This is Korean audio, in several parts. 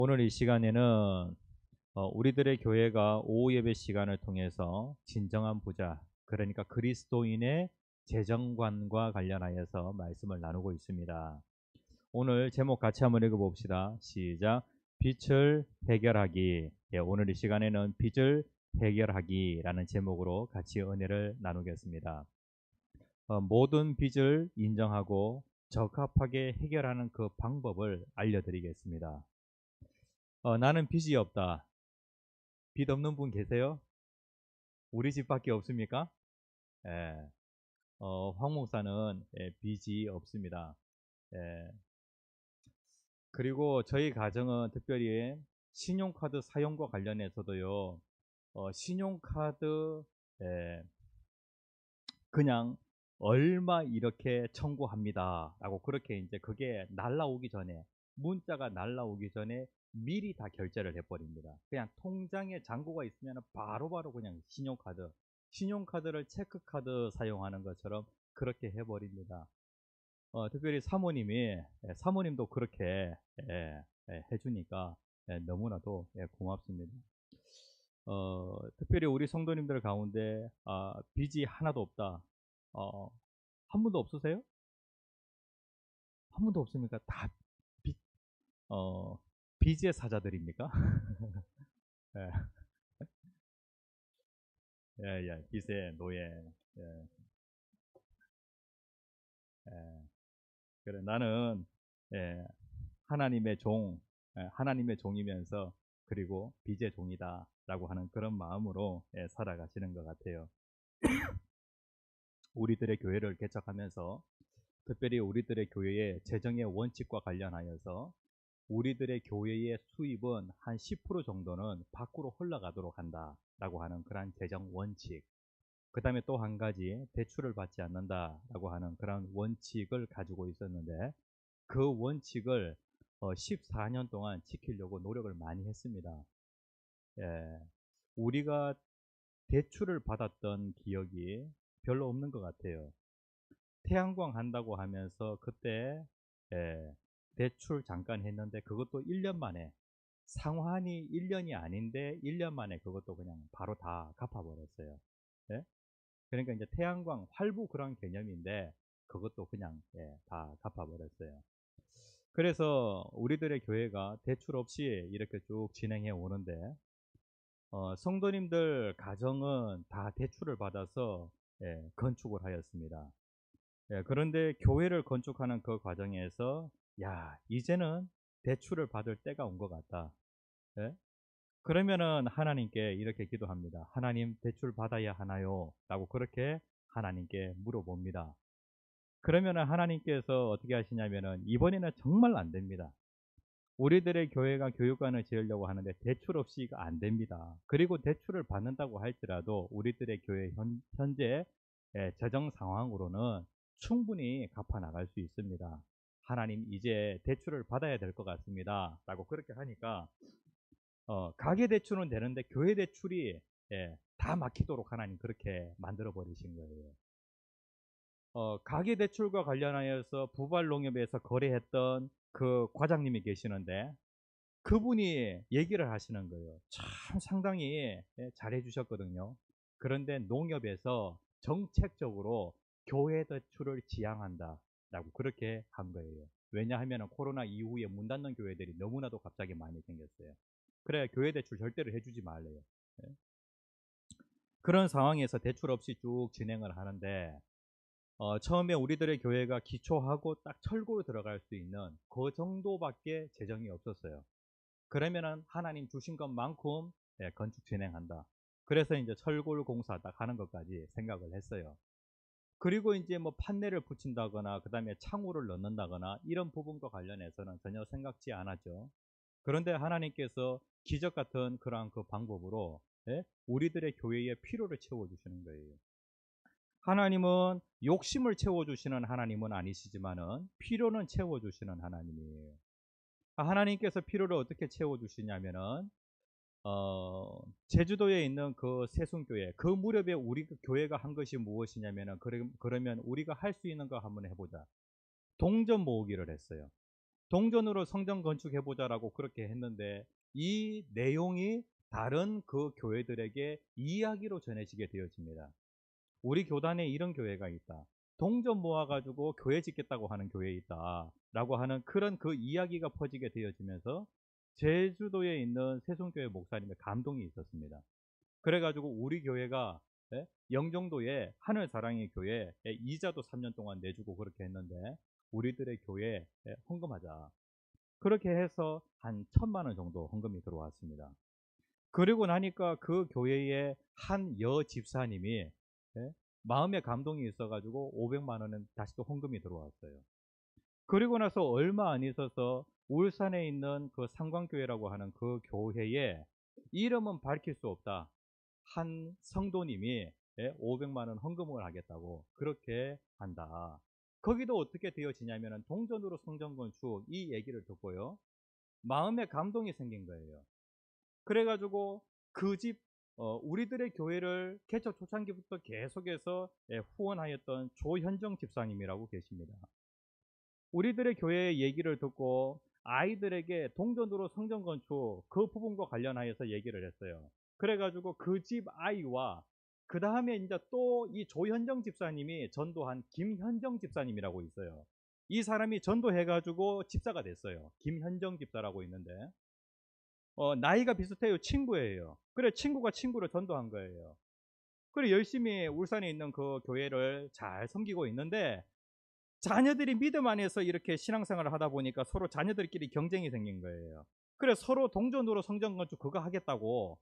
오늘 이 시간에는 우리들의 교회가 오후 예배 시간을 통해서 진정한 부자, 그러니까 그리스도인의 재정관과 관련하여서 말씀을 나누고 있습니다. 오늘 제목 같이 한번 읽어봅시다. 시작. 빚을 해결하기. 예, 오늘 이 시간에는 빚을 해결하기라는 제목으로 같이 은혜를 나누겠습니다. 모든 빚을 인정하고 적합하게 해결하는 그 방법을 알려드리겠습니다. 나는 빚이 없다. 빚 없는 분 계세요? 우리 집밖에 없습니까? 예. 황 목사는 빚이 없습니다. 예. 그리고 저희 가정은 특별히 신용카드 사용과 관련해서도요, 신용카드, 예, 그냥 얼마 이렇게 청구합니다. 라고 그렇게 이제 그게 날라오기 전에, 문자가 날라오기 전에 미리 다 결제를 해버립니다. 그냥 통장에 잔고가 있으면 바로바로 그냥 신용카드를 체크카드 사용하는 것처럼 그렇게 해버립니다. 특별히 사모님이, 사모님도 그렇게 해주니까 너무나도 고맙습니다. 특별히 우리 성도님들 가운데 빚이 하나도 없다. 어, 한 분도 없으세요? 한 분도 없습니까? 다 빚, 어, 빚의 사자들입니까? 예, 예, 예, 빚의 노예. 예, 예. 그래, 나는 예, 하나님의 하나님의 종이면서 그리고 빚의 종이다라고 하는 그런 마음으로 살아가시는 것 같아요. 우리들의 교회를 개척하면서 특별히 우리들의 교회의 재정의 원칙과 관련하여서 우리들의 교회의 수입은 한 10% 정도는 밖으로 흘러가도록 한다라고 하는 그러한 재정 원칙. 그 다음에 또 한 가지 대출을 받지 않는다라고 하는 그런 원칙을 가지고 있었는데 그 원칙을 14년 동안 지키려고 노력을 많이 했습니다. 예, 우리가 대출을 받았던 기억이 별로 없는 것 같아요. 태양광 한다고 하면서 그때 예, 대출 잠깐 했는데 그것도 1년 만에 상환이 1년이 아닌데 1년 만에 그것도 그냥 바로 다 갚아버렸어요. 예? 그러니까 이제 태양광 활부 그런 개념인데 그것도 그냥 다 갚아버렸어요. 그래서 우리들의 교회가 대출 없이 이렇게 쭉 진행해 오는데 성도님들 가정은 다 대출을 받아서 건축을 하였습니다. 그런데 교회를 건축하는 그 과정에서 야 이제는 대출을 받을 때가 온 것 같다. 예? 그러면은 하나님께 이렇게 기도합니다. 하나님 대출 받아야 하나요? 라고 그렇게 하나님께 물어봅니다. 그러면은 하나님께서 어떻게 하시냐면은 이번에는 정말 안 됩니다. 우리들의 교회가 교육관을 지으려고 하는데 대출 없이 이거 안 됩니다. 그리고 대출을 받는다고 할지라도 우리들의 교회 현재 재정 상황으로는 충분히 갚아 나갈 수 있습니다. 하나님 이제 대출을 받아야 될 것 같습니다. 라고 그렇게 하니까 가계 대출은 되는데 교회 대출이 다 막히도록 하나님 그렇게 만들어 버리신 거예요. 가계 대출과 관련하여서 부발농협에서 거래했던 그 과장님이 계시는데 그분이 얘기를 하시는 거예요. 참 상당히 잘해 주셨거든요. 그런데 농협에서 정책적으로 교회 대출을 지향한다 라고 그렇게 한 거예요. 왜냐하면 코로나 이후에 문 닫는 교회들이 너무나도 갑자기 많이 생겼어요. 그래 교회 대출 절대로 해주지 말래요. 예. 그런 상황에서 대출 없이 쭉 진행을 하는데 처음에 우리들의 교회가 기초하고 딱 철골 들어갈 수 있는 그 정도밖에 재정이 없었어요. 그러면은 하나님 주신 것만큼 건축 진행한다. 그래서 이제 철골 공사 딱 하는 것까지 생각을 했어요. 그리고 이제 뭐 판넬을 붙인다거나 그다음에 창호를 넣는다거나 이런 부분과 관련해서는 전혀 생각지 않았죠. 그런데 하나님께서 기적 같은 그러한 그 방법으로 우리들의 교회의 필요를 채워주시는 거예요. 하나님은 욕심을 채워주시는 하나님은 아니시지만은 필요는 채워주시는 하나님이에요. 하나님께서 필요를 어떻게 채워주시냐면은 제주도에 있는 그 세순교회 그 무렵에 우리 교회가 한 것이 무엇이냐면은 그러면 우리가 할 수 있는 거 한번 해보자. 동전 모으기를 했어요. 동전으로 성전 건축해보자라고 그렇게 했는데 이 내용이 다른 그 교회들에게 이야기로 전해지게 되어집니다. 우리 교단에 이런 교회가 있다. 동전 모아가지고 교회 짓겠다고 하는 교회 있다. 라고 하는 그런 그 이야기가 퍼지게 되어지면서 제주도에 있는 세송교회 목사님의 감동이 있었습니다. 그래가지고 우리 교회가 영종도에 하늘사랑의 교회에 이자도 3년 동안 내주고 그렇게 했는데 우리들의 교회에 헌금하자. 그렇게 해서 한 1,000만 원 정도 헌금이 들어왔습니다. 그리고 나니까 그 교회의 한 여 집사님이 마음에 감동이 있어가지고 500만 원은 다시 또 헌금이 들어왔어요. 그리고 나서 얼마 안 있어서 울산에 있는 그 상광교회라고 하는 그 교회에 이름은 밝힐 수 없다. 한 성도님이 500만 원 헌금을 하겠다고 그렇게 한다. 거기도 어떻게 되어지냐면은 동전으로 성전 건축 이 얘기를 듣고요. 마음에 감동이 생긴 거예요. 그래가지고 그 집 우리들의 교회를 개척 초창기부터 계속해서 후원하였던 조현정 집사님이라고 계십니다. 우리들의 교회의 얘기를 듣고 아이들에게 동전으로 성전 건축 그 부분과 관련하여서 얘기를 했어요. 그래가지고 그 집 아이와 그 다음에 이제 또 이 조현정 집사님이 전도한 김현정 집사님이라고 있어요. 이 사람이 전도해가지고 집사가 됐어요. 김현정 집사라고 있는데 나이가 비슷해요. 친구예요. 그래 친구가 친구를 전도한 거예요. 그래 열심히 울산에 있는 그 교회를 잘 섬기고 있는데 자녀들이 믿음 안에서 이렇게 신앙생활을 하다 보니까 서로 자녀들끼리 경쟁이 생긴 거예요. 그래 서로 동전으로 성전 건축 그거 하겠다고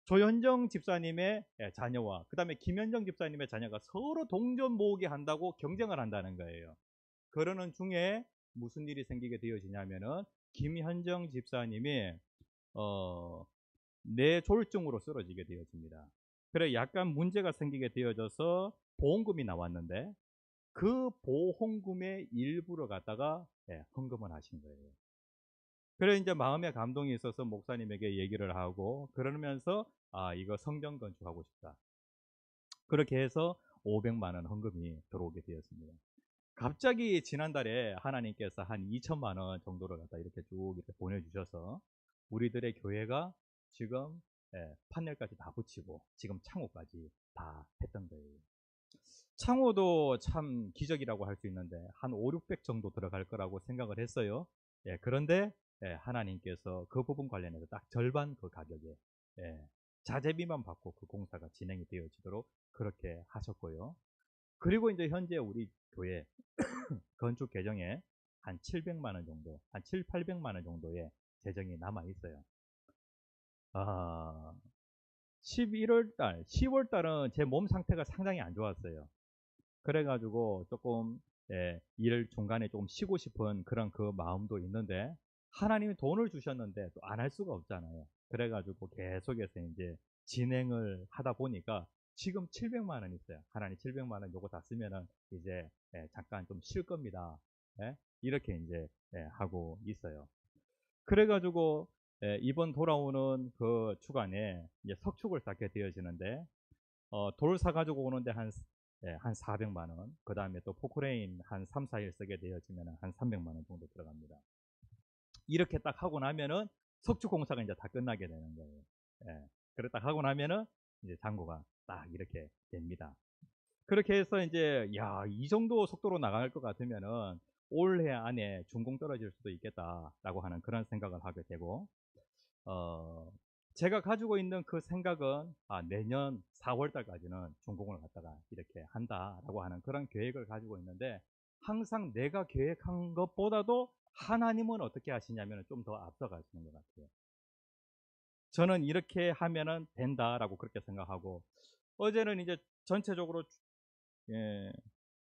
조현정 집사님의 자녀와 그 다음에 김현정 집사님의 자녀가 서로 동전 모으기 한다고 경쟁을 한다는 거예요. 그러는 중에 무슨 일이 생기게 되어지냐면은 김현정 집사님이 뇌졸중으로 쓰러지게 되어집니다. 그래 약간 문제가 생기게 되어져서 보험금이 나왔는데 그 보험금의 일부를 갖다가 헌금을 하신 거예요. 그래 이제 마음에 감동이 있어서 목사님에게 얘기를 하고 그러면서 이거 성전 건축하고 싶다. 그렇게 해서 500만 원 헌금이 들어오게 되었습니다. 갑자기 지난달에 하나님께서 한 2천만 원 정도를 갖다 이렇게 쭉 이렇게 보내주셔서 우리들의 교회가 지금 판넬까지 다 붙이고 지금 창호까지 다 했던 거예요. 창호도 참 기적이라고 할 수 있는데 한 5, 600 정도 들어갈 거라고 생각을 했어요. 그런데 하나님께서 그 부분 관련해서 딱 절반 그 가격에 자재비만 받고 그 공사가 진행이 되어지도록 그렇게 하셨고요. 그리고 이제 현재 우리 교회 건축 재정에 한 700만 원 정도, 한 7, 800만 원 정도의 재정이 남아 있어요. 11월 달, 10월 달은 제 몸 상태가 상당히 안 좋았어요. 그래가지고 조금 일 중간에 조금 쉬고 싶은 그런 그 마음도 있는데 하나님이 돈을 주셨는데 또 안 할 수가 없잖아요. 그래가지고 계속해서 이제 진행을 하다 보니까 지금 700만 원 있어요. 하나님 700만 원 요거 다 쓰면은 이제 잠깐 좀 쉴 겁니다. 이렇게 이제 하고 있어요. 그래가지고 이번 돌아오는 그 주간에 이제 석축을 쌓게 되어지는데 돌 사가지고 오는데 한 400만 원, 그 다음에 또 포크레인 한 3, 4일 쓰게 되어지면 한 300만 원 정도 들어갑니다. 이렇게 딱 하고 나면은 석축 공사가 이제 다 끝나게 되는 거예요. 그래 딱 하고 나면은 이제 잔고가 딱 이렇게 됩니다. 그렇게 해서 이제 이 정도 속도로 나갈 것 같으면은 올해 안에 준공 떨어질 수도 있겠다라고 하는 그런 생각을 하게 되고 제가 가지고 있는 그 생각은 내년 4월 달까지는 준공을 갖다가 이렇게 한다라고 하는 그런 계획을 가지고 있는데 항상 내가 계획한 것보다도 하나님은 어떻게 하시냐면 좀 더 앞서 가시는 것 같아요. 저는 이렇게 하면은 된다라고 그렇게 생각하고 어제는 이제 전체적으로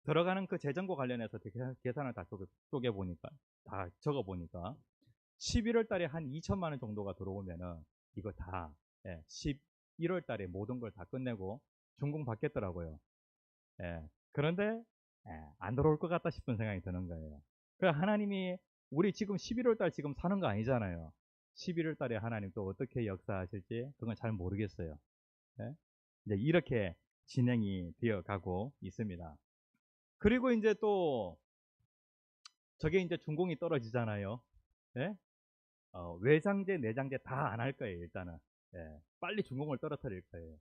들어가는 그 재정과 관련해서 계산을 다 쪼개 보니까 다 적어 보니까 11월 달에 한 2천만 원 정도가 들어오면은 이거 다 11월 달에 모든 걸 다 끝내고 준공 받겠더라고요. 그런데 안 들어올 것 같다 싶은 생각이 드는 거예요. 그러니까 하나님이 우리 지금 11월 달 지금 사는 거 아니잖아요. 11월 달에 하나님 또 어떻게 역사하실지 그건 잘 모르겠어요. 이제 이렇게 진행이 되어 가고 있습니다. 그리고 이제 또 저게 이제 준공이 떨어지잖아요. 예? 외장재, 내장재 다 안 할 거예요, 일단은. 예, 빨리 준공을 떨어뜨릴 거예요.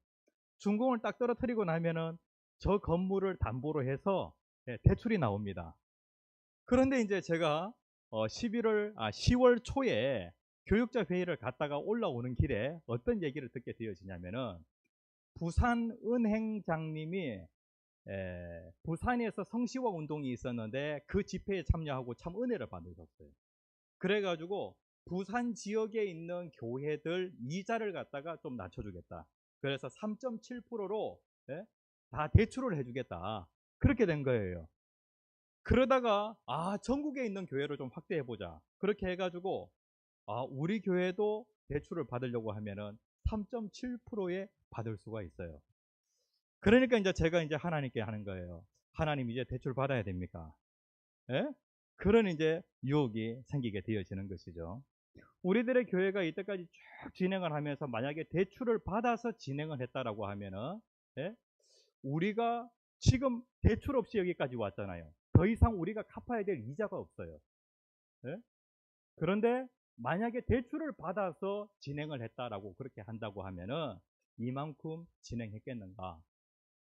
준공을 딱 떨어뜨리고 나면은 저 건물을 담보로 해서 예, 대출이 나옵니다. 그런데 이제 제가 10월 초에 교육자 회의를 갔다가 올라오는 길에 어떤 얘기를 듣게 되어지냐면은 부산은행장님이 부산에서 성시화 운동이 있었는데 그 집회에 참여하고 참 은혜를 받으셨어요. 그래가지고 부산 지역에 있는 교회들 이자를 갖다가 좀 낮춰주겠다. 그래서 3.7%로 다 대출을 해주겠다. 그렇게 된 거예요. 그러다가 전국에 있는 교회를 좀 확대해 보자. 그렇게 해가지고 우리 교회도 대출을 받으려고 하면은 3.7%에 받을 수가 있어요. 그러니까 이제 제가 이제 하나님께 하는 거예요. 하나님 이제 대출 받아야 됩니까? 예? 그런 이제 유혹이 생기게 되어지는 것이죠. 우리들의 교회가 이때까지 쭉 진행을 하면서 만약에 대출을 받아서 진행을 했다라고 하면은 예? 우리가 지금 대출 없이 여기까지 왔잖아요. 더 이상 우리가 갚아야 될 이자가 없어요. 예? 그런데 만약에 대출을 받아서 진행을 했다라고 그렇게 한다고 하면은 이만큼 진행했겠는가?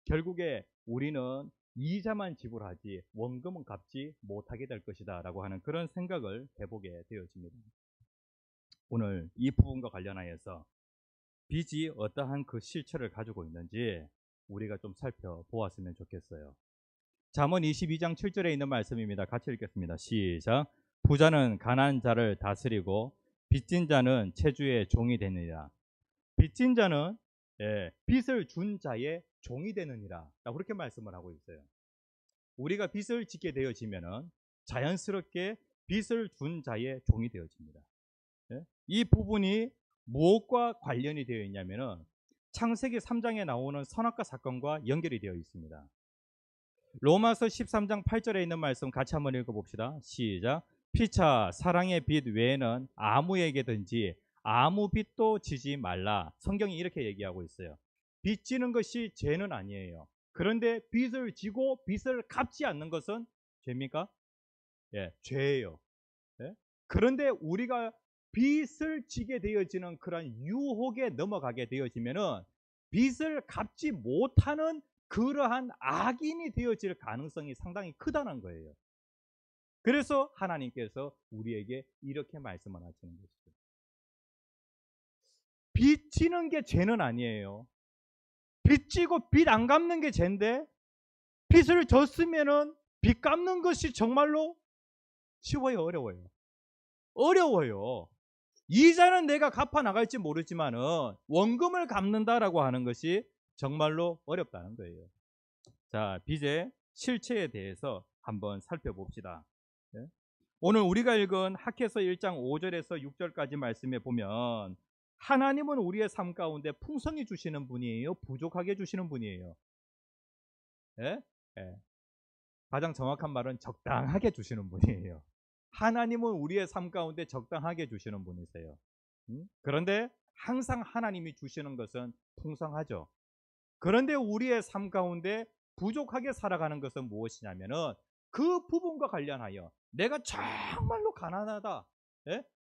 결국에 우리는 이자만 지불하지 원금은 갚지 못하게 될 것이다 라고 하는 그런 생각을 해보게 되어집니다. 오늘 이 부분과 관련하여서 빚이 어떠한 그 실체를 가지고 있는지 우리가 좀 살펴보았으면 좋겠어요. 잠언 22장 7절에 있는 말씀입니다. 같이 읽겠습니다. 시작. 부자는 가난한 자를 다스리고 빚진 자는 체주의 종이 되느니라. 빚진 자는 빚을 준 자의 종이 되느니라. 그렇게 말씀을 하고 있어요. 우리가 빚을 짓게 되어지면은 자연스럽게 빚을 준 자의 종이 되어집니다. 이 부분이 무엇과 관련이 되어 있냐면은 창세기 3장에 나오는 선악과 사건과 연결이 되어 있습니다. 로마서 13장 8절에 있는 말씀 같이 한번 읽어봅시다. 시작. 피차 사랑의 빚 외에는 아무에게든지 아무 빚도 지지 말라. 성경이 이렇게 얘기하고 있어요. 빚 지는 것이 죄는 아니에요. 그런데 빚을 지고 빚을 갚지 않는 것은 죄입니까? 예, 죄예요. 예? 그런데 우리가 빚을 지게 되어지는 그런 유혹에 넘어가게 되어지면은 빚을 갚지 못하는 그러한 악인이 되어질 가능성이 상당히 크다는 거예요. 그래서 하나님께서 우리에게 이렇게 말씀을 하시는 것이죠. 빚 지는 게 죄는 아니에요. 빚 지고 빚 안 갚는 게 죄인데 빚을 졌으면은 빚 갚는 것이 정말로 쉬워요, 어려워요? 어려워요. 이자는 내가 갚아 나갈지 모르지만은 원금을 갚는다라고 하는 것이 정말로 어렵다는 거예요. 자, 빚의 실체에 대해서 한번 살펴봅시다. 네? 오늘 우리가 읽은 학개서 1장 5절에서 6절까지 말씀에 보면 하나님은 우리의 삶 가운데 풍성히 주시는 분이에요? 부족하게 주시는 분이에요? 예? 예. 가장 정확한 말은 적당하게 주시는 분이에요. 하나님은 우리의 삶 가운데 적당하게 주시는 분이세요. 그런데 항상 하나님이 주시는 것은 풍성하죠. 그런데 우리의 삶 가운데 부족하게 살아가는 것은 무엇이냐면은 그 부분과 관련하여 내가 정말로 가난하다,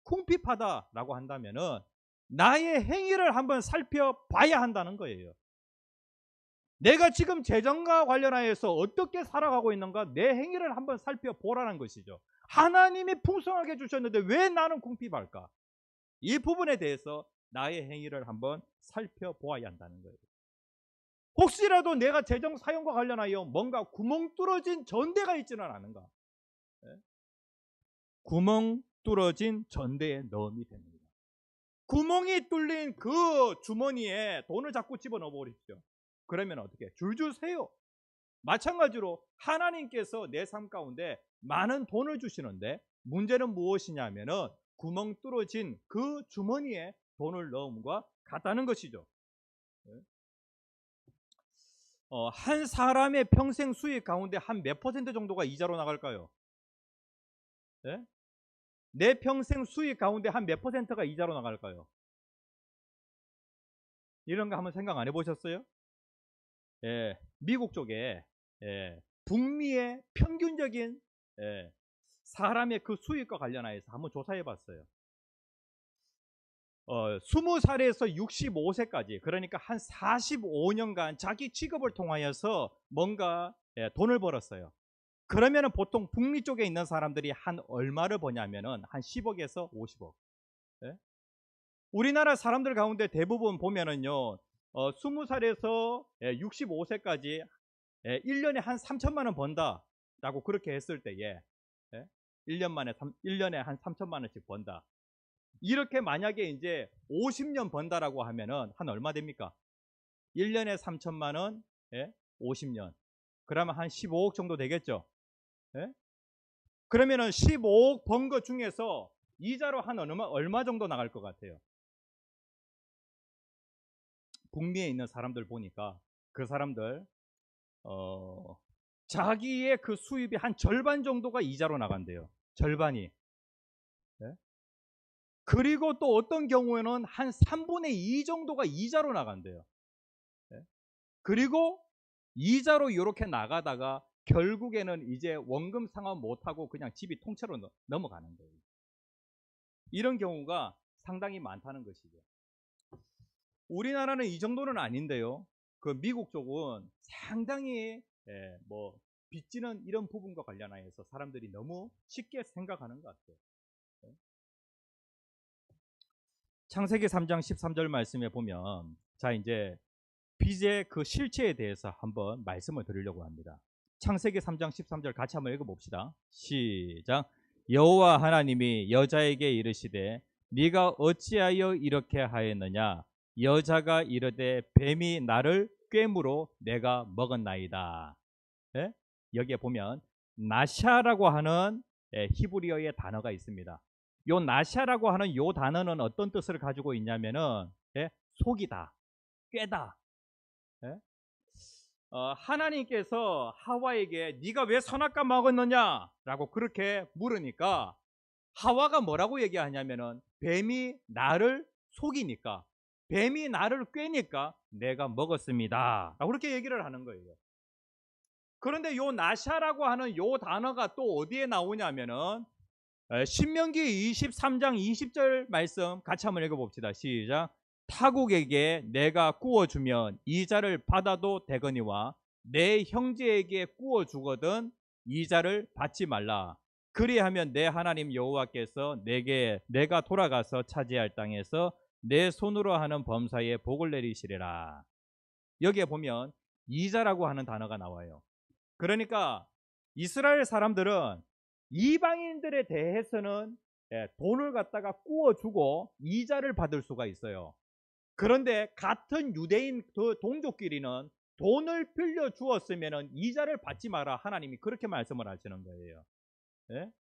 궁핍하다라고 한다면은 나의 행위를 한번 살펴봐야 한다는 거예요. 내가 지금 재정과 관련하여서 어떻게 살아가고 있는가 내 행위를 한번 살펴보라는 것이죠. 하나님이 풍성하게 주셨는데 왜 나는 궁핍할까? 이 부분에 대해서 나의 행위를 한번 살펴보아야 한다는 거예요. 혹시라도 내가 재정 사용과 관련하여 뭔가 구멍 뚫어진 전대가 있지는 않은가? 구멍 뚫어진 전대에 넣음이 됩니다. 구멍이 뚫린 그 주머니에 돈을 자꾸 집어넣어 버리십시오. 그러면 어떻게? 줄줄 새요. 마찬가지로 하나님께서 내 삶 가운데 많은 돈을 주시는데 문제는 무엇이냐면은 구멍 뚫어진 그 주머니에 돈을 넣음과 같다는 것이죠. 한 사람의 평생 수익 가운데 한 몇 퍼센트 정도가 이자로 나갈까요? 네? 내 평생 수익 가운데 한 몇 퍼센트가 이자로 나갈까요? 이런 거 한번 생각 안 해보셨어요? 미국 쪽에 북미의 평균적인 사람의 그 수익과 관련하여서 한번 조사해 봤어요. 20살에서 65세까지, 그러니까 한 45년간 자기 직업을 통하여서 뭔가 돈을 벌었어요. 그러면은 보통 북미 쪽에 있는 사람들이 한 얼마를 버냐면은 한 10억에서 50억. 예? 우리나라 사람들 가운데 대부분 보면은요, 20살에서 65세까지 1년에 한 3천만 원 번다라고 그렇게 했을 때에, 1년에 한 3천만 원씩 번다. 이렇게 만약에 이제 50년 번다라고 하면은 한 얼마 됩니까? 1년에 3천만 원, 50년. 그러면 한 15억 정도 되겠죠? 예? 그러면은 15억 번 것 중에서 이자로 한 얼마 정도 나갈 것 같아요? 북미에 있는 사람들 보니까 그 사람들 자기의 그 수입이 한 절반 정도가 이자로 나간대요. 절반이. 예? 그리고 또 어떤 경우에는 한 3분의 2 정도가 이자로 나간대요. 예? 그리고 이자로 이렇게 나가다가 결국에는 이제 원금 상환 못하고 그냥 집이 통째로 넘어가는 거예요. 이런 경우가 상당히 많다는 것이죠. 우리나라는 이 정도는 아닌데요. 그 미국 쪽은 상당히 뭐 빚지는 이런 부분과 관련하여서 사람들이 너무 쉽게 생각하는 것 같아요. 창세기 3장 13절 말씀에 보면, 자 이제 빚의 그 실체에 대해서 한번 말씀을 드리려고 합니다. 창세기 3장 13절 같이 한번 읽어봅시다. 시작. 여호와 하나님이 여자에게 이르시되 네가 어찌하여 이렇게 하였느냐. 여자가 이르되 뱀이 나를 꿰므로 내가 먹었나이다. 예? 여기에 보면 나샤라고 하는 히브리어의 단어가 있습니다. 요 나샤라고 하는 요 단어는 어떤 뜻을 가지고 있냐면은 속이다, 꿰다. 하나님께서 하와에게 네가 왜 선악과 먹었느냐라고 그렇게 물으니까 하와가 뭐라고 얘기하냐면은 뱀이 나를 속이니까, 뱀이 나를 꿰니까 내가 먹었습니다 라고 그렇게 얘기를 하는 거예요. 그런데 요 나샤라고 하는 요 단어가 또 어디에 나오냐면은 신명기 23장 20절 말씀 같이 한번 읽어봅시다. 시작. 타국에게 내가 구워주면 이자를 받아도 되거니와 내 형제에게 구워주거든 이자를 받지 말라. 그리하면 내 하나님 여호와께서 내가 돌아가서 차지할 땅에서 내 손으로 하는 범사에 복을 내리시리라. 여기에 보면 이자라고 하는 단어가 나와요. 그러니까 이스라엘 사람들은 이방인들에 대해서는 돈을 갖다가 구워주고 이자를 받을 수가 있어요. 그런데 같은 유대인 그 동족끼리는 돈을 빌려주었으면 이자를 받지 마라. 하나님이 그렇게 말씀을 하시는 거예요. 예?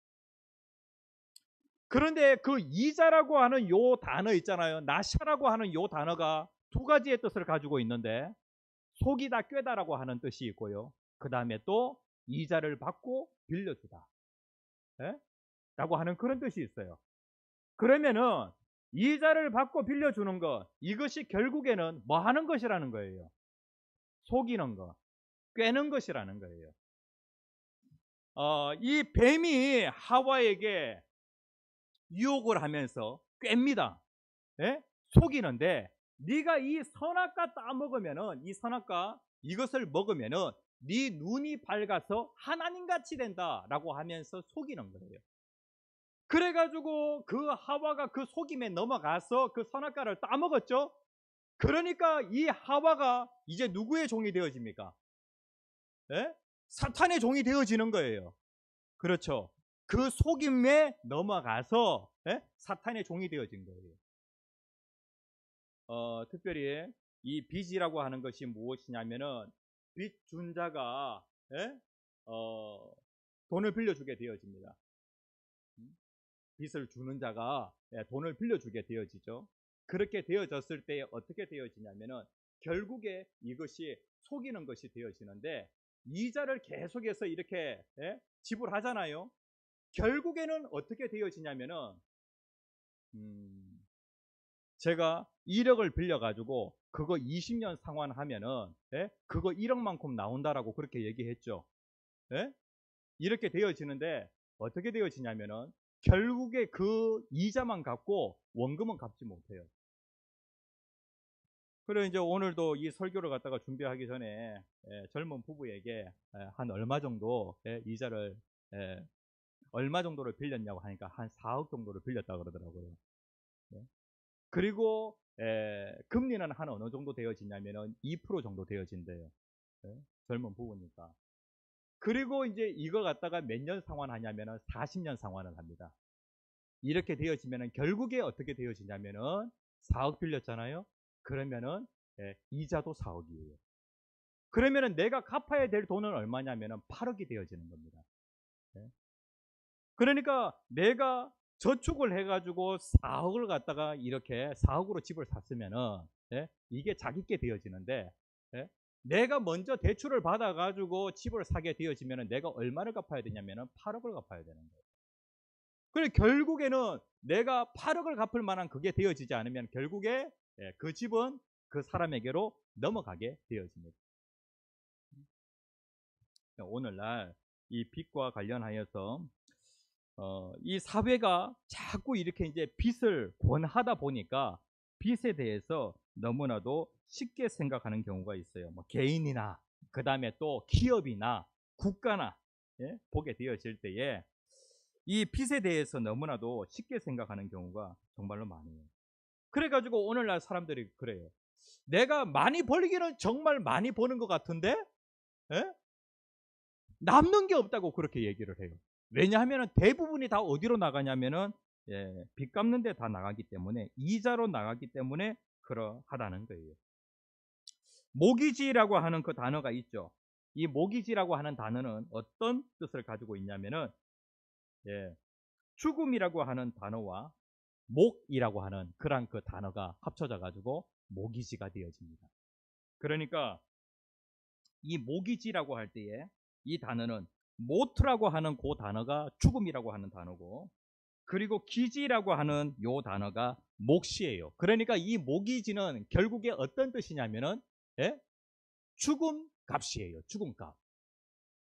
그런데 그 이자라고 하는 요 단어 있잖아요. 나샤라고 하는 요 단어가 두 가지의 뜻을 가지고 있는데, 속이다, 꿰다라고 하는 뜻이 있고요. 그 다음에 또 이자를 받고 빌려주다 라고 하는 그런 뜻이 있어요. 그러면은 이자를 받고 빌려주는 것, 이것이 결국에는 뭐 하는 것이라는 거예요? 속이는 것, 꿰는 것이라는 거예요. 이 뱀이 하와에게 유혹을 하면서 꿰입니다. 속이는데, 네가 이 선악과 따먹으면은, 이 선악과 이것을 먹으면은 네 눈이 밝아서 하나님같이 된다라고 하면서 속이는 거예요. 그래가지고 그 하와가 그 속임에 넘어가서 그 선악과를 따먹었죠. 그러니까 이 하와가 이제 누구의 종이 되어집니까? 사탄의 종이 되어지는 거예요. 그렇죠. 그 속임에 넘어가서 사탄의 종이 되어진 거예요. 특별히 이 빚이라고 하는 것이 무엇이냐면은 빚 준 자가 돈을 빌려주게 되어집니다. 빚을 주는 자가 돈을 빌려주게 되어지죠. 그렇게 되어졌을 때 어떻게 되어지냐면은 결국에 이것이 속이는 것이 되어지는데, 이자를 계속해서 이렇게 지불하잖아요. 결국에는 어떻게 되어지냐면은 제가 1억을 빌려가지고 그거 20년 상환하면은 그거 1억만큼 나온다라고 그렇게 얘기했죠. 이렇게 되어지는데 어떻게 되어지냐면은 결국에 그 이자만 갚고 원금은 갚지 못해요. 그래 이제 오늘도 이 설교를 갖다가 준비하기 전에 젊은 부부에게 한 얼마 정도 이자를 얼마 정도를 빌렸냐고 하니까 한 4억 정도를 빌렸다 그러더라고요. 예. 그리고 금리는 한 어느 정도 되어지냐면은 2% 정도 되어진대요. 예. 젊은 부부니까. 그리고 이제 이거 갖다가 몇 년 상환하냐면은 40년 상환을 합니다. 이렇게 되어지면은 결국에 어떻게 되어지냐면은 4억 빌렸잖아요. 그러면은 이자도 4억이에요. 그러면은 내가 갚아야 될 돈은 얼마냐면은 8억이 되어지는 겁니다. 예. 그러니까 내가 저축을 해가지고 4억을 갖다가 이렇게 4억으로 집을 샀으면은 이게 자기께 되어지는데 내가 먼저 대출을 받아가지고 집을 사게 되어지면은 내가 얼마를 갚아야 되냐면은 8억을 갚아야 되는 거예요. 그래 결국에는 내가 8억을 갚을 만한 그게 되어지지 않으면 결국에 그 집은 그 사람에게로 넘어가게 되어집니다. 오늘날 이 빚과 관련하여서 이 사회가 자꾸 이렇게 이제 빚을 권하다 보니까 빚에 대해서 너무나도 쉽게 생각하는 경우가 있어요. 뭐 개인이나 그 다음에 또 기업이나 국가나 보게 되어질 때에 이 빚에 대해서 너무나도 쉽게 생각하는 경우가 정말로 많아요. 그래가지고 오늘날 사람들이 그래요. 내가 많이 벌기는 정말 많이 버는 것 같은데 남는 게 없다고 그렇게 얘기를 해요. 왜냐하면 대부분이 다 어디로 나가냐면은 빚 갚는 데 다 나가기 때문에 이자로 나가기 때문에 그러하다는 거예요. 모기지라고 하는 그 단어가 있죠. 이 모기지라고 하는 단어는 어떤 뜻을 가지고 있냐면은 죽음이라고 하는 단어와 목이라고 하는 그런 그 단어가 합쳐져 가지고 모기지가 되어집니다. 그러니까 이 모기지라고 할 때에 이 단어는 모트라고 하는 그 단어가 죽음이라고 하는 단어고 그리고 기지라고 하는 요 단어가 몫이에요. 그러니까 이 모기지는 결국에 어떤 뜻이냐면은 죽음 값이에요. 죽음 값.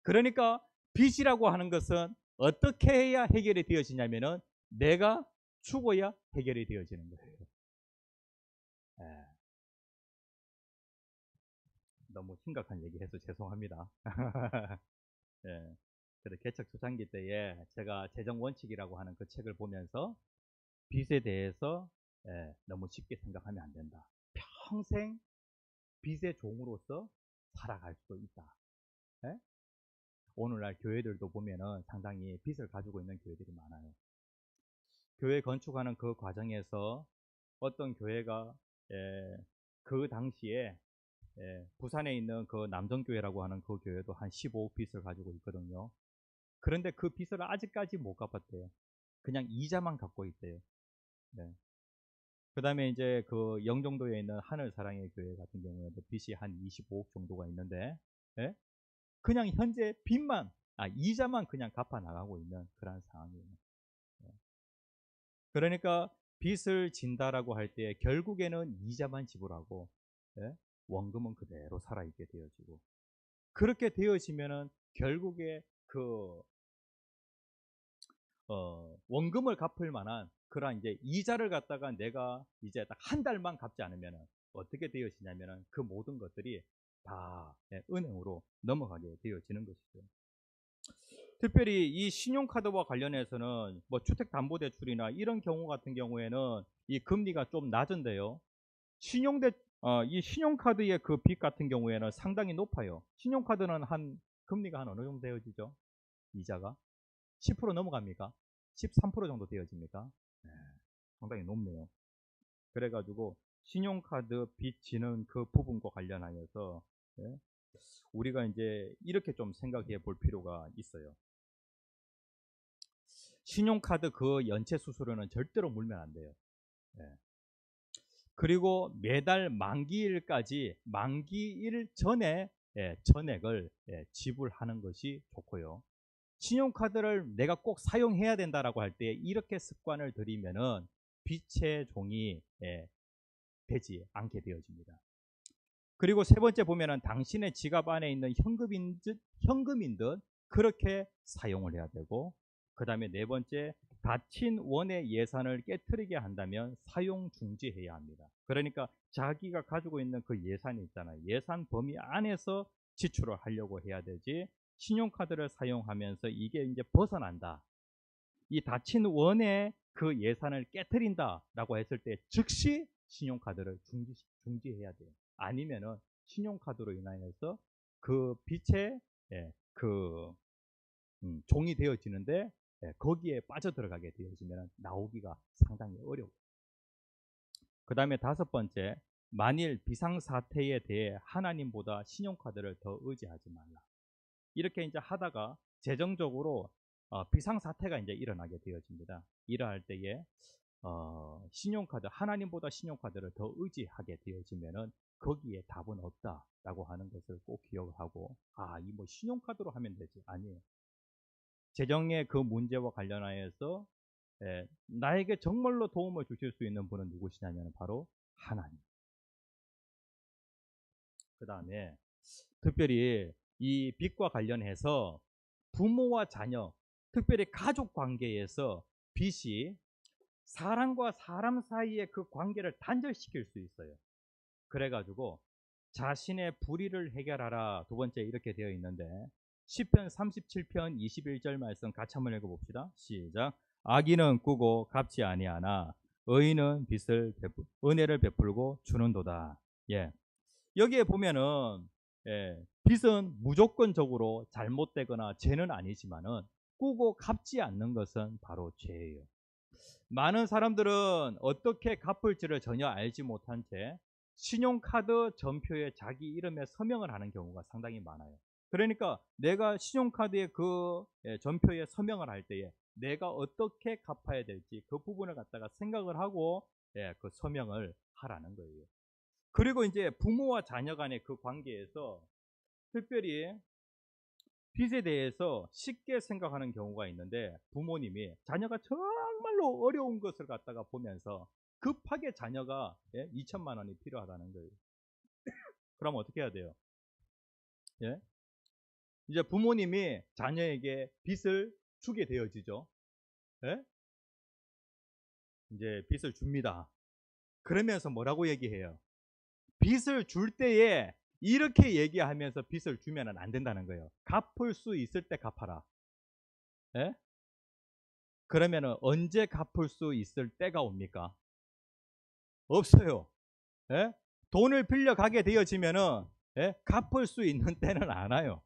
그러니까 빚이라고 하는 것은 어떻게 해야 해결이 되어지냐면은 내가 죽어야 해결이 되어지는 거예요. 너무 심각한 얘기해서 죄송합니다. 예. 그래서 개척 초창기 때에 제가 재정 원칙이라고 하는 그 책을 보면서 빚에 대해서 너무 쉽게 생각하면 안 된다. 평생 빚의 종으로서 살아갈 수도 있다. 예? 오늘날 교회들도 보면은 상당히 빚을 가지고 있는 교회들이 많아요. 교회 건축하는 그 과정에서 어떤 교회가 그 당시에 부산에 있는 그 남정교회라고 하는 그 교회도 한 15억 빚을 가지고 있거든요. 그런데 그 빚을 아직까지 못 갚았대요. 그냥 이자만 갖고 있대요. 네. 그 다음에 이제 그 영종도에 있는 하늘사랑의 교회 같은 경우에도 빚이 한 25억 정도가 있는데, 그냥 현재 빚만, 이자만 그냥 갚아 나가고 있는 그런 상황이에요. 그러니까 빚을 진다라고 할 때 결국에는 이자만 지불하고, 원금은 그대로 살아있게 되어지고, 그렇게 되어지면은 결국에 그 원금을 갚을 만한 그런 이제 이자를 갖다가 내가 이제 딱 한 달만 갚지 않으면 어떻게 되어지냐면은 그 모든 것들이 다 은행으로 넘어가게 되어지는 것이죠. 특별히 이 신용카드와 관련해서는 뭐 주택담보대출이나 이런 경우 같은 경우에는 이 금리가 좀 낮은데요. 이 신용카드의 그 빚 같은 경우에는 상당히 높아요. 신용카드는 한 금리가 한 어느 정도 되어지죠? 이자가 10% 넘어갑니까? 13% 정도 되어집니까? 네, 상당히 높네요. 그래가지고 신용카드 빚 지는 그 부분과 관련하여서 우리가 이제 이렇게 좀 생각해 볼 필요가 있어요. 신용카드 그 연체 수수료는 절대로 물면 안 돼요. 그리고 매달 만기일까지 만기일 전에 전액을 지불하는 것이 좋고요. 신용카드를 내가 꼭 사용해야 된다라고 할 때 이렇게 습관을 들이면은 빚의 종이 되지 않게 되어집니다. 그리고 세 번째 보면은 당신의 지갑 안에 있는 현금인 듯 그렇게 사용을 해야 되고, 그 다음에 네 번째, 다친 원의 예산을 깨트리게 한다면 사용 중지해야 합니다. 그러니까 자기가 가지고 있는 그 예산이 있잖아요. 예산 범위 안에서 지출을 하려고 해야 되지, 신용카드를 사용하면서 이게 이제 벗어난다, 이 다친 원의 그 예산을 깨트린다라고 했을 때 즉시 신용카드를 중지해야 돼요. 아니면은 신용카드로 인하여서 그 빚에 그 종이 되어지는데 거기에 빠져들어가게 되어지면 나오기가 상당히 어려워요. 그 다음에 다섯 번째, 만일 비상사태에 대해 하나님보다 신용카드를 더 의지하지 말라. 이렇게 이제 하다가 재정적으로 비상사태가 이제 일어나게 되어집니다. 이러할 때에 신용카드, 하나님보다 신용카드를 더 의지하게 되어지면은 거기에 답은 없다라고 하는 것을 꼭 기억을 하고, 이 뭐 신용카드로 하면 되지, 아니에요. 재정의 그 문제와 관련하여서 나에게 정말로 도움을 주실 수 있는 분은 누구시냐면 바로 하나님. 그 다음에 특별히 이 빚과 관련해서 부모와 자녀, 특별히 가족 관계에서 빚이 사람과 사람 사이의 그 관계를 단절시킬 수 있어요. 그래가지고 자신의 불의를 해결하라, 두 번째 이렇게 되어 있는데, 시편 37편 21절 말씀 같이 한번 읽어봅시다. 시작. 악인은 꾸고 갚지 아니하나 의인은 은혜를 베풀고 주는도다. 예. 여기에 보면은 빚은 무조건적으로 잘못되거나 죄는 아니지만은 꾸고 갚지 않는 것은 바로 죄예요. 많은 사람들은 어떻게 갚을지를 전혀 알지 못한 채 신용카드 전표에 자기 이름에 서명을 하는 경우가 상당히 많아요. 그러니까 내가 신용카드의 그 전표에 서명을 할 때에 내가 어떻게 갚아야 될지 그 부분을 갖다가 생각을 하고 그 서명을 하라는 거예요. 그리고 이제 부모와 자녀 간의 그 관계에서 특별히 빚에 대해서 쉽게 생각하는 경우가 있는데, 부모님이 자녀가 정말로 어려운 것을 갖다가 보면서 급하게 자녀가 2천만 원이 필요하다는 거예요. 그럼 어떻게 해야 돼요? 예? 이제 부모님이 자녀에게 빚을 주게 되어지죠. 예? 이제 빚을 줍니다. 그러면서 뭐라고 얘기해요? 빚을 줄 때에 이렇게 얘기하면서 빚을 주면 안 된다는 거예요. 갚을 수 있을 때 갚아라. 예? 그러면은 언제 갚을 수 있을 때가 옵니까? 없어요. 예? 돈을 빌려 가게 되어지면은 갚을 수 있는 때는 안 와요.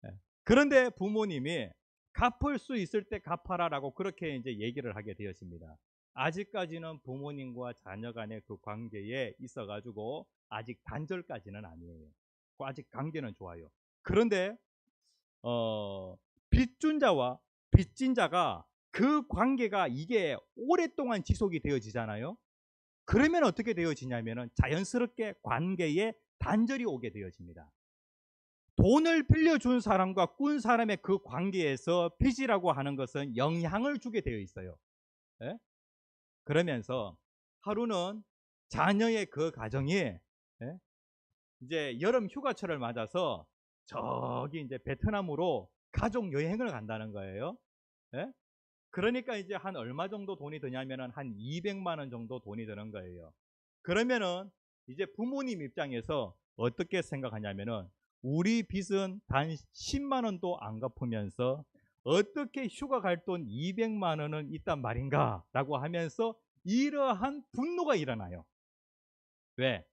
예. 그런데 부모님이 갚을 수 있을 때 갚아라라고 그렇게 이제 얘기를 하게 되었습니다. 아직까지는 부모님과 자녀 간의 그 관계에 있어 가지고 아직 단절까지는 아니에요. 아직 관계는 좋아요. 그런데 빚준 자와 빚진 자가 그 관계가 이게 오랫동안 지속이 되어지잖아요. 그러면 어떻게 되어지냐면은 자연스럽게 관계에 단절이 오게 되어집니다. 돈을 빌려준 사람과 꾼 사람의 그 관계에서 빚이라고 하는 것은 영향을 주게 되어 있어요. 예? 그러면서 하루는 자녀의 그 가정이 이제 여름 휴가철을 맞아서 저기 이제 베트남으로 가족 여행을 간다는 거예요. 예? 그러니까 이제 한 얼마 정도 돈이 드냐면은 한 200만 원 정도 돈이 드는 거예요. 그러면은 이제 부모님 입장에서 어떻게 생각하냐면은 우리 빚은 단 10만 원도 안 갚으면서 어떻게 휴가 갈 돈 200만 원은 있단 말인가 라고 하면서 이러한 분노가 일어나요. 왜?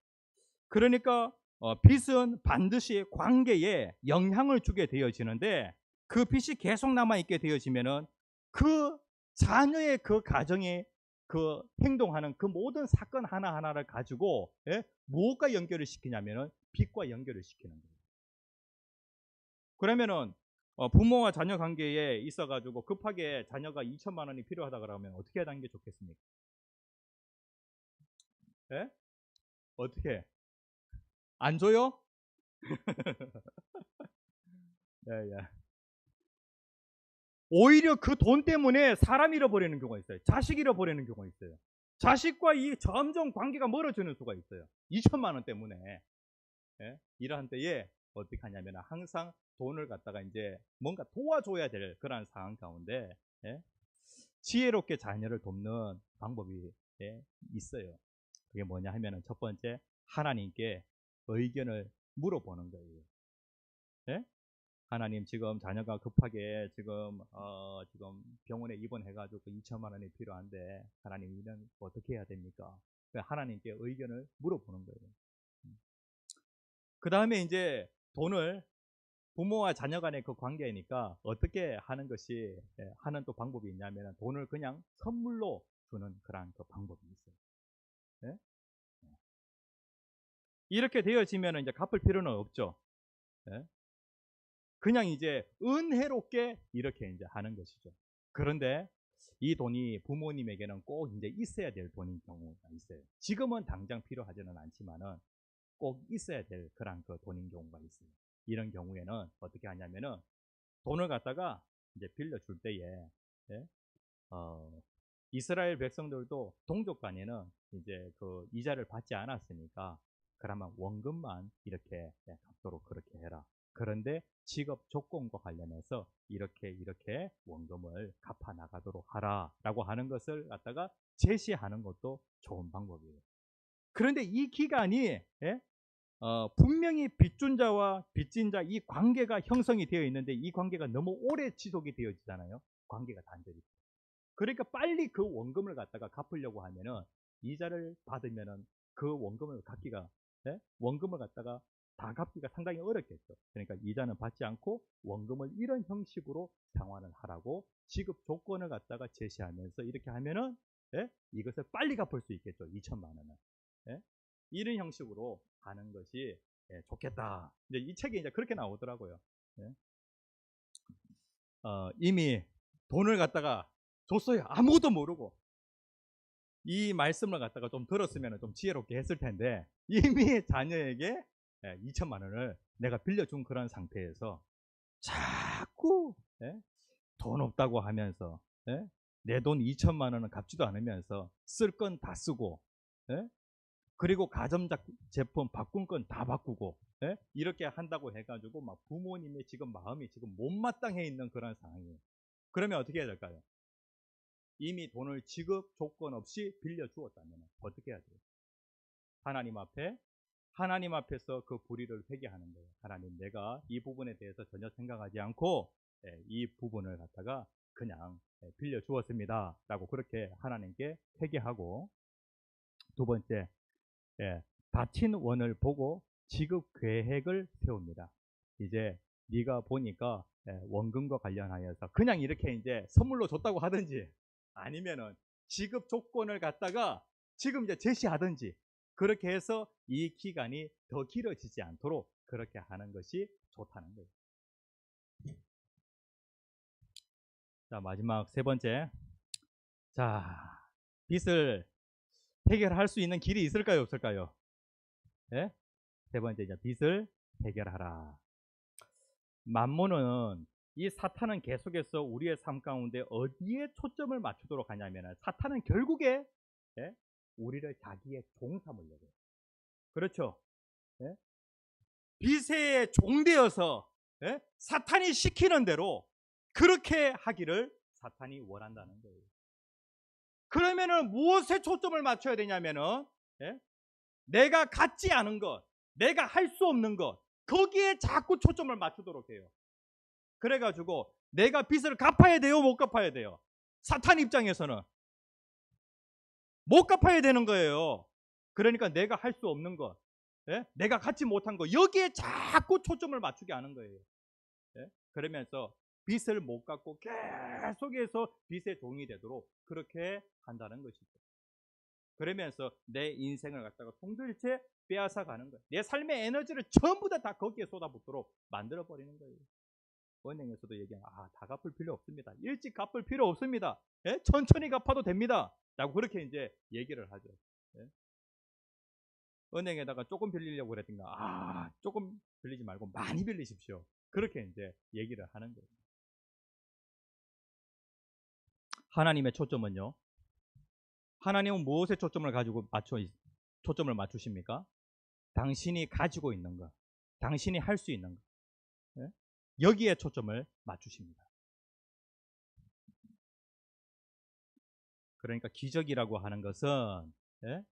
그러니까 빚은 반드시 관계에 영향을 주게 되어지는데, 그 빚이 계속 남아있게 되어지면은 그 자녀의 그 가정에 그 행동하는 그 모든 사건 하나하나를 가지고 무엇과 연결을 시키냐면은 빚과 연결을 시키는 거예요. 그러면은 부모와 자녀 관계에 있어 가지고 급하게 자녀가 2천만 원이 필요하다 그러면 어떻게 하는 게 좋겠습니까? 예? 어떻게? 안 줘요? 예, 예. 오히려 그 돈 때문에 사람 잃어버리는 경우가 있어요. 자식 잃어버리는 경우가 있어요. 자식과 이 점점 관계가 멀어지는 수가 있어요. 2천만 원 때문에. 예? 이러한 때에 어떻게 하냐면 항상 돈을 갖다가 이제 뭔가 도와줘야 될 그런 상황 가운데 예? 지혜롭게 자녀를 돕는 방법이 있어요. 그게 뭐냐 하면은 첫 번째, 하나님께 의견을 물어보는 거예요. 예? 하나님, 지금 자녀가 급하게 지금 병원에 입원해가지고 2천만 원이 필요한데 하나님, 이는 어떻게 해야 됩니까? 하나님께 의견을 물어보는 거예요. 그 다음에 이제 돈을, 부모와 자녀 간의 그 관계니까 어떻게 하는 것이 하는 또 방법이 있냐면 돈을 그냥 선물로 주는 그런 그 방법이 있어요. 예? 이렇게 되어지면 이제 갚을 필요는 없죠. 예? 그냥 이제 은혜롭게 이렇게 이제 하는 것이죠. 그런데 이 돈이 부모님에게는 꼭 이제 있어야 될 돈인 경우가 있어요. 지금은 당장 필요하지는 않지만은 꼭 있어야 될 그런 그 돈인 경우가 있어요. 이런 경우에는 어떻게 하냐면은 돈을 갖다가 이제 빌려줄 때에 예? 이스라엘 백성들도 동족 간에는 이제 그 이자를 받지 않았으니까 그러면 원금만 이렇게 갚도록 그렇게 해라. 그런데 직업 조건과 관련해서 이렇게 원금을 갚아 나가도록 하라라고 하는 것을 갖다가 제시하는 것도 좋은 방법이에요. 그런데 이 기간이 분명히 빚준 자와 빚진 자 이 관계가 형성이 되어 있는데 이 관계가 너무 오래 지속이 되어지잖아요. 관계가 단절이. 그러니까 빨리 그 원금을 갖다가 갚으려고 하면은 이자를 받으면은 그 원금을 갚기가 원금을 갖다가 다 갚기가 상당히 어렵겠죠. 그러니까 이자는 받지 않고 원금을 이런 형식으로 상환을 하라고 지급 조건을 갖다가 제시하면서 이렇게 하면은 이것을 빨리 갚을 수 있겠죠. 2천만 원은. 이런 형식으로 가는 것이 좋겠다. 이제 이 책에 이제 그렇게 나오더라고요. 이미 돈을 갖다가 줬어요. 아무것도 모르고. 이 말씀을 갖다가 좀 들었으면 좀 지혜롭게 했을 텐데 이미 자녀에게 2천만 원을 내가 빌려준 그런 상태에서 자꾸 돈 없다고 하면서 내 돈 2천만 원은 갚지도 않으면서 쓸 건 다 쓰고 그리고 가전제품 바꾼 건 다 바꾸고 이렇게 한다고 해가지고 막 부모님의 지금 마음이 지금 못마땅해 있는 그런 상황이에요. 그러면 어떻게 해야 될까요? 이미 돈을 지급 조건 없이 빌려 주었다면 어떻게 해야 돼요? 하나님 앞에서 그 불의를 회개하는 거예요. 하나님, 내가 이 부분에 대해서 전혀 생각하지 않고 이 부분을 갖다가 그냥 빌려 주었습니다 라고 그렇게 하나님께 회개하고, 두 번째, 다친 원을 보고 지급 계획을 세웁니다. 이제 네가 보니까 원금과 관련하여서 그냥 이렇게 이제 선물로 줬다고 하든지 아니면은 지급 조건을 갖다가 지금 이제 제시하든지 그렇게 해서 이 기간이 더 길어지지 않도록 그렇게 하는 것이 좋다는 거예요. 자, 마지막 세 번째. 자, 빚을 해결할 수 있는 길이 있을까요, 없을까요? 세 번째, 이제 빚을 해결하라. 만몬은, 이 사탄은 계속해서 우리의 삶 가운데 어디에 초점을 맞추도록 하냐면 사탄은 결국에 우리를 자기의 종 삼으려고 해요. 그렇죠? 빚에 종되어서 사탄이 시키는 대로 그렇게 하기를 사탄이 원한다는 거예요. 그러면은 무엇에 초점을 맞춰야 되냐면은 내가 갖지 않은 것, 내가 할 수 없는 것, 거기에 자꾸 초점을 맞추도록 해요. 그래가지고 내가 빚을 갚아야 돼요, 못 갚아야 돼요? 사탄 입장에서는 못 갚아야 되는 거예요. 그러니까 내가 할 수 없는 것, 내가 갖지 못한 것, 여기에 자꾸 초점을 맞추게 하는 거예요. 그러면서 빚을 못 갚고 계속해서 빚의 종이 되도록 그렇게 한다는 것이죠. 그러면서 내 인생을 갖다가 송두리째 빼앗아 가는 거예요. 내 삶의 에너지를 전부 다 거기에 쏟아붓도록 만들어 버리는 거예요. 은행에서도 얘기하면 다 갚을 필요 없습니다. 일찍 갚을 필요 없습니다. 천천히 갚아도 됩니다. 라고 그렇게 이제 얘기를 하죠. 은행에다가 조금 빌리려고 그랬던가 조금 빌리지 말고 많이 빌리십시오. 그렇게 이제 얘기를 하는 거예요. 하나님의 초점은요. 하나님은 무엇에 초점을 가지고 초점을 맞추십니까? 당신이 가지고 있는 것, 당신이 할 수 있는 것, 여기에 초점을 맞추십니다. 그러니까 기적이라고 하는 것은, 예?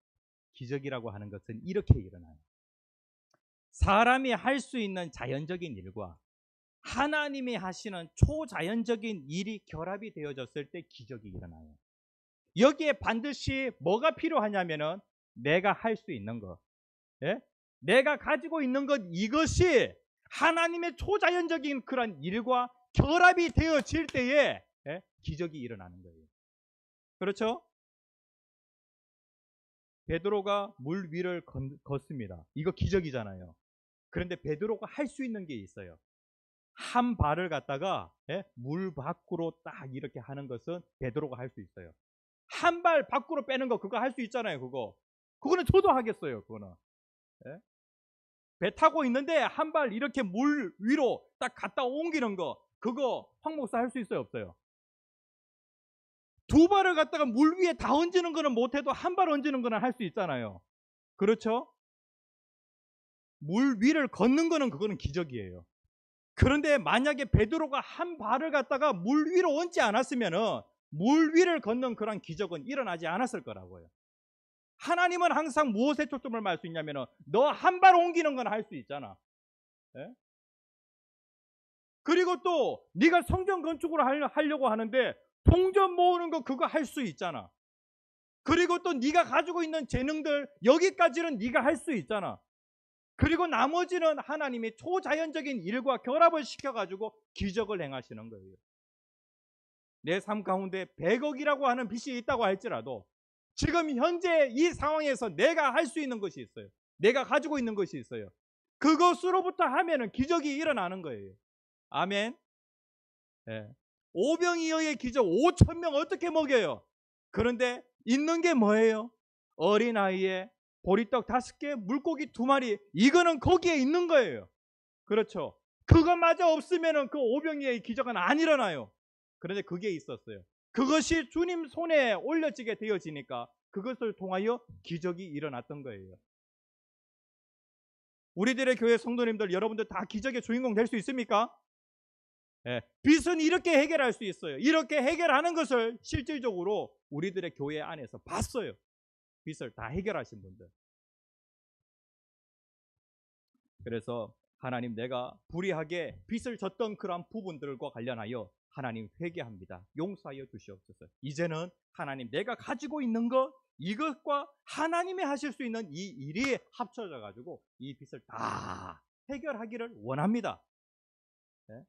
기적이라고 하는 것은 이렇게 일어나요. 사람이 할 수 있는 자연적인 일과 하나님이 하시는 초자연적인 일이 결합이 되어졌을 때 기적이 일어나요. 여기에 반드시 뭐가 필요하냐면은 내가 할 수 있는 것, 예? 내가 가지고 있는 것, 이것이 하나님의 초자연적인 그런 일과 결합이 되어질 때에, 예? 기적이 일어나는 거예요. 그렇죠? 베드로가 물 위를 걷습니다. 이거 기적이잖아요. 그런데 베드로가 할 수 있는 게 있어요. 한 발을 갖다가, 예? 물 밖으로 딱 이렇게 하는 것은 베드로가 할 수 있어요. 한 발 밖으로 빼는 거 그거 할 수 있잖아요. 그거는 저도 하겠어요. 그거는, 예? 배 타고 있는데 한 발 이렇게 물 위로 딱 갖다 옮기는 거, 그거 황 목사 할 수 있어요, 없어요? 두 발을 갖다가 물 위에 다 얹는 거는 못해도 한 발 얹는 거는 할 수 있잖아요. 그렇죠? 물 위를 걷는 거는 그거는 기적이에요. 그런데 만약에 베드로가 한 발을 갖다가 물 위로 얹지 않았으면은 물 위를 걷는 그런 기적은 일어나지 않았을 거라고요. 하나님은 항상 무엇에 초점을 맞을 수 있냐면은 너 한 발 옮기는 건 할 수 있잖아. 예? 그리고 또 네가 성전 건축을 하려고 하는데 동전 모으는 거 그거 할 수 있잖아. 그리고 또 네가 가지고 있는 재능들 여기까지는 네가 할 수 있잖아. 그리고 나머지는 하나님이 초자연적인 일과 결합을 시켜가지고 기적을 행하시는 거예요. 내 삶 가운데 100억이라고 하는 빚이 있다고 할지라도 지금 현재 이 상황에서 내가 할 수 있는 것이 있어요. 내가 가지고 있는 것이 있어요. 그것으로부터 하면은 기적이 일어나는 거예요. 아멘. 예. 오병이어의 기적 5천 명 어떻게 먹여요? 그런데 있는 게 뭐예요? 어린아이에 보리떡 5개, 물고기 2마리. 이거는 거기에 있는 거예요. 그렇죠. 그것마저 없으면은 그 오병이어의 기적은 안 일어나요. 그런데 그게 있었어요. 그것이 주님 손에 올려지게 되어지니까 그것을 통하여 기적이 일어났던 거예요. 우리들의 교회 성도님들 여러분들 다 기적의 주인공 될 수 있습니까? 예, 빚은 이렇게 해결할 수 있어요. 이렇게 해결하는 것을 실질적으로 우리들의 교회 안에서 봤어요. 빚을 다 해결하신 분들. 그래서 하나님, 내가 불의하게 빚을 졌던 그런 부분들과 관련하여 하나님 회개합니다. 용서하여 주시옵소서. 이제는 하나님, 내가 가지고 있는 것, 이것과 하나님이 하실 수 있는 이 일이 합쳐져 가지고 이 빚을 다 해결하기를 원합니다. 예?